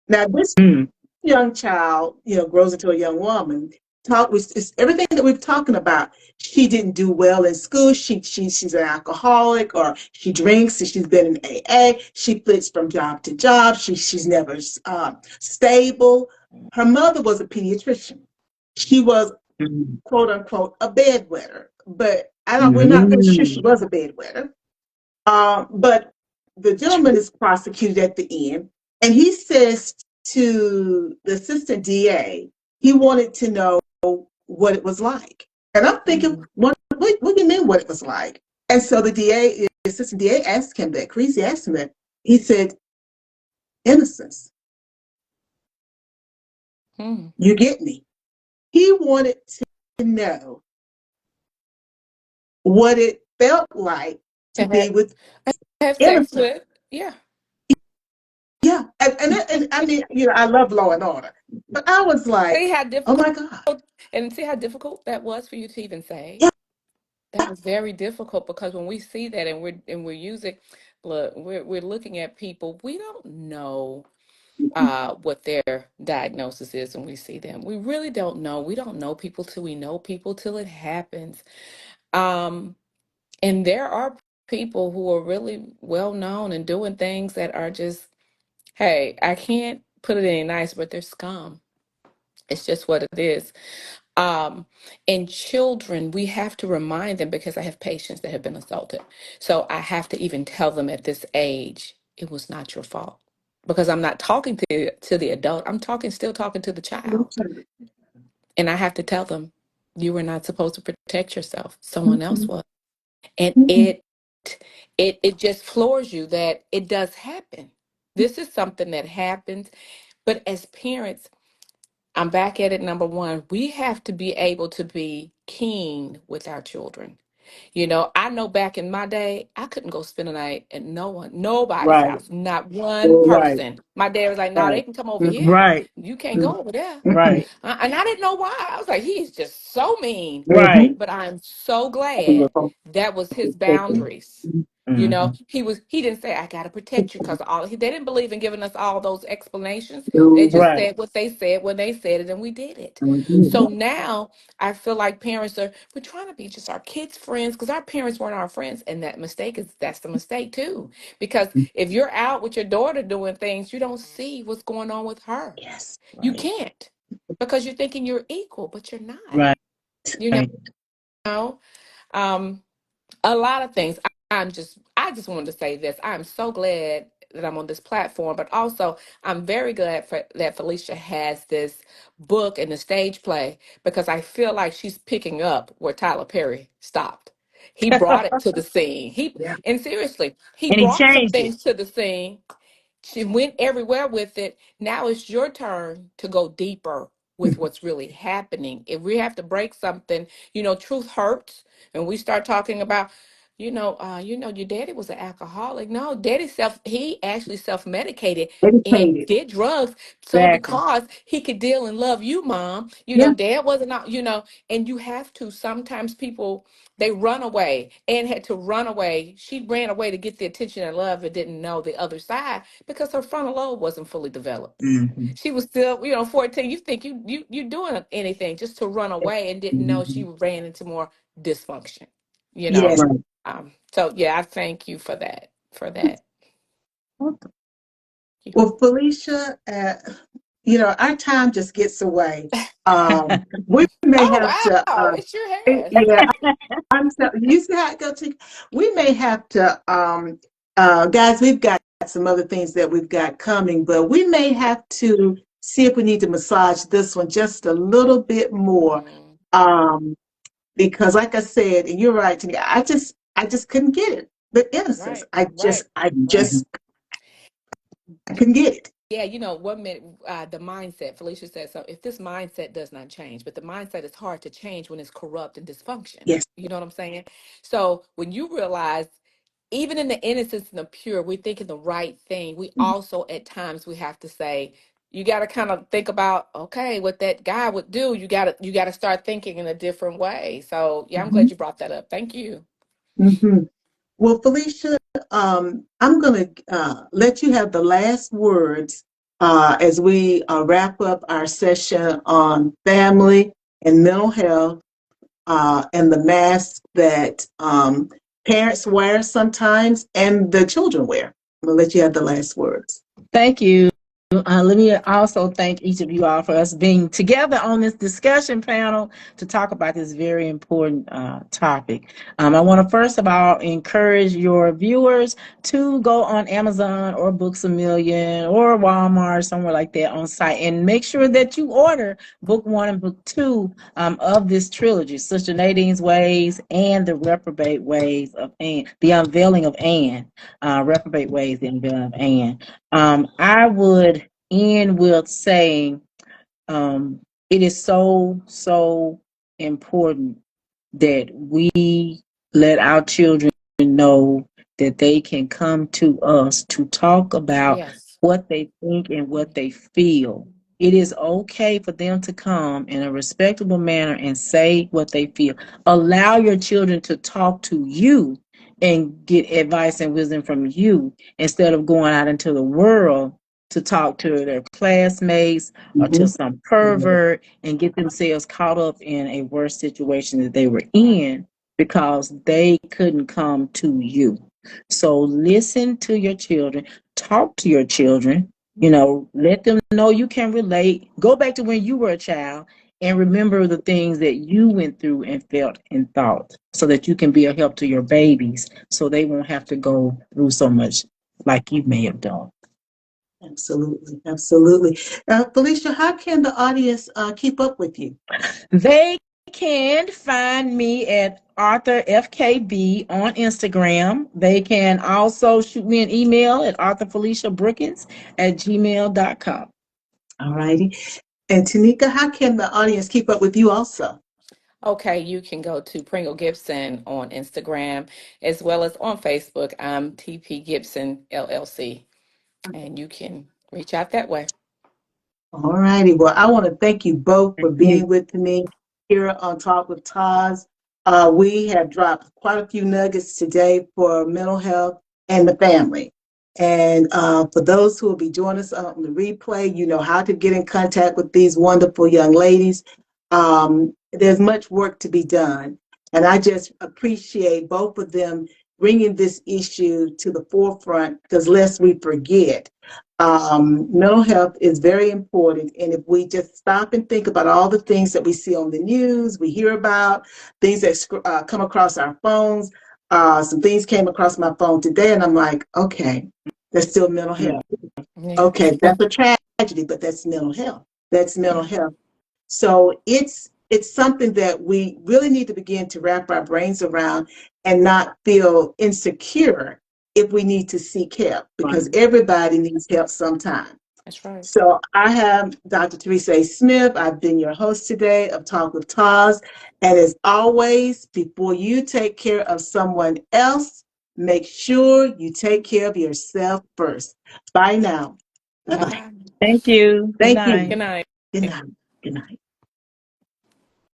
Now, this Mm. young child, grows into a young woman. It's everything that we've talking about. She didn't do well in school. She's an alcoholic, or she drinks, and she's been in AA. She flits from job to job. She's never stable. Her mother was a pediatrician. She was, Mm. quote unquote, a bedwetter, but we're not really sure she Mm. was a bedwetter. But the gentleman is prosecuted at the end, and he says to the assistant DA, he wanted to know what it was like. And I'm thinking, Mm. what do you mean what it was like? And so the assistant DA asked him that, Creasy asked him that. He said, innocence. Mm. You get me? He wanted to know what it felt like to To be with have sex innocence. with. Yeah. Yeah. And I mean, I love Law and Order, but I was See like, how oh difficult my God. and see how difficult that was for you to even say. Yeah. That was very difficult because when we see that and we're using, look, we're looking at people, we don't know what their diagnosis is when we see them. We really don't know. We don't know people till we know people till it happens. Um, and there are people who are really well known and doing things that are just, hey, I can't put it any nice, but they're scum. It's just what it is. Um, and children, we have to remind them because I have patients that have been assaulted. So I have to even tell them at this age, it was not your fault. Because I'm not talking to the adult. I'm still talking to the child. And I have to tell them, you were not supposed to protect yourself. Someone else was. And it just floors you that it does happen. This is something that happens. But as parents, I'm back at it. Number one, we have to be able to be keen with our children. I know back in my day, I couldn't go spend a night at nobody's Right. house, not one Right. person. My dad was like, no, they Right. can come over here. Right. You can't go over there. Right. And I didn't know why. I was like, he's just so mean. Right. But I'm so glad that was his boundaries. Mm-hmm. He didn't say, I got to protect you because they didn't believe in giving us all those explanations. They just Right. said what they said when they said it, and we did it. So now I feel like we're trying to be just our kids' friends because our parents weren't our friends. And that's the mistake too. Because if you're out with your daughter doing things, you don't see what's going on with her. Yes. You Right. can't because you're thinking you're equal, but you're not. Right. You Right. know, um, a lot of things. I just wanted to say this. I'm so glad that I'm on this platform, but also I'm very glad that Felicia has this book and the stage play because I feel like she's picking up where Tyler Perry stopped. He brought it to the scene. Yeah. And seriously, he And he brought some changed it. things to the scene. She went everywhere with it. Now it's your turn to go deeper with what's really happening. If we have to break something, truth hurts. And we start talking about, your daddy was an alcoholic. No, he actually self-medicated and Educated. did drugs. So Exactly. because he could deal and love you, mom, Yeah. dad wasn't out, and you have to, sometimes people, they run away and had to run away. She ran away to get the attention and love and didn't know the other side because her frontal lobe wasn't fully developed. Mm-hmm. She was still, 14. You think you doing anything just to run away and didn't know she ran into more dysfunction, you know. Yes. Right. So yeah, I thank you for that. For that. Well, Felicia, our time just gets away. We may have Oh to, wow, it sure has. yeah, you see how it goes. We may have to Guys, we've got some other things that we've got coming, but we may have to see if we need to massage this one just a little bit more. Because like I said, and you're right, Tanika, I just couldn't get it. The innocence. Right, right, I right. couldn't get it. Yeah, you know, one minute, the mindset, Felicia said, so if this mindset does not change, but the mindset is hard to change when it's corrupt and dysfunction. Yes. You know what I'm saying? So when you realize, even in the innocence and the pure, we're thinking the right thing. We also, at times, we have to say, you got to kind of think about, okay, what that guy would do. You got to start thinking in a different way. So yeah, I'm glad you brought that up. Thank you. Mm-hmm. Well, Felicia, I'm going to let you have the last words as we wrap up our session on family and mental health and the mask that parents wear sometimes and the children wear. I'm going to let you have the last words. Thank you. Let me also thank each of you all for us being together on this discussion panel to talk about this very important topic. I want to first of all encourage your viewers to go on Amazon or Books A Million or Walmart, somewhere like that on site, and make sure that you order book 1 and book 2 of this trilogy, Sister Nadine's Ways and The Reprobate Ways of Anne, The Unveiling of Anne, Reprobate Ways, The Unveiling of Anne. I would end with saying it is so important that we let our children know that they can come to us to talk about Yes. what they think and what they feel. It is okay for them to come in a respectable manner and say what they feel. Allow your children to talk to you and get advice and wisdom from you instead of going out into the world to talk to their classmates or to some pervert and get themselves caught up in a worse situation that they were in because they couldn't come to you. So listen to your children, talk to your children, let them know you can relate. Go back to when you were a child and remember the things that you went through and felt and thought so that you can be a help to your babies so they won't have to go through so much like you may have done. Absolutely. Absolutely. Felicia, how can the audience keep up with you? They can find me at Arthur FKB on Instagram. They can also shoot me an email at arthurfeliciabrookins@gmail.com. All righty. And Tanika, how can the audience keep up with you also? Okay, you can go to Pringle Gibson on Instagram as well as on Facebook. I'm TP Gibson LLC, and you can reach out that way. All righty. Well, I want to thank you both for being with me here on Talk with Taz. We have dropped quite a few nuggets today for mental health and the family. And for those who will be joining us on the replay, you know how to get in contact with these wonderful young ladies. There's much work to be done. And I just appreciate both of them bringing this issue to the forefront because lest we forget, mental health is very important. And if we just stop and think about all the things that we see on the news, we hear about, things that come across our phones, some things came across my phone today, and I'm like, okay, that's still mental health. Yeah. Okay, that's a tragedy, but that's mental health. That's mental health. So it's something that we really need to begin to wrap our brains around and not feel insecure if we need to seek help, because everybody needs help sometime. That's right. So I have Dr. Teresa A. Smith. I've been your host today of Talk with Taz. And as always, before you take care of someone else, make sure you take care of yourself first. Bye now. Bye-bye. Bye-bye. Thank you. Thank you. Good night. Good night. Good night.